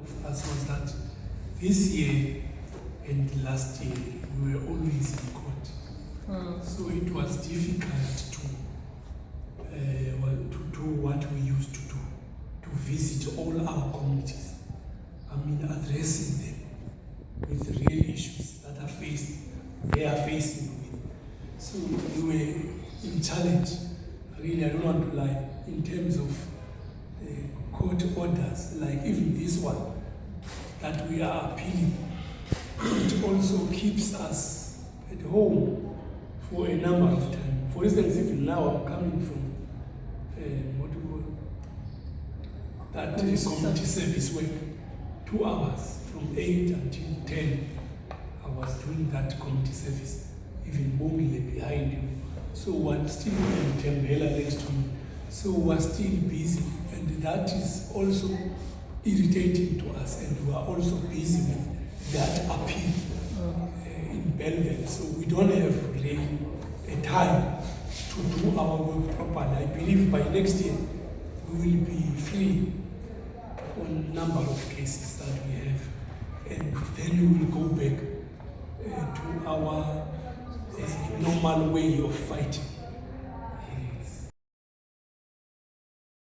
of us was that this year and last year we were always in court. So it was difficult to do what we used to do, to visit all our communities. I mean, addressing them with real issues that they are facing with. So we were in challenge, really, I don't want to lie, in terms of court orders, like even this one that we are appealing. It also keeps us at home for a number of times. For instance, even now I'm coming from that community service work, 2 hours from 8 until 10. I was doing that community service, even Bongile behind you. So we're still in Tembela next to me. So we're still busy, and that is also irritating to us, and we are also busy with that appeal in Bellville. So we don't have really a time to do our work properly. I believe by next year we will be free on a number of cases that we have, and then we will go back to our normal way of fighting.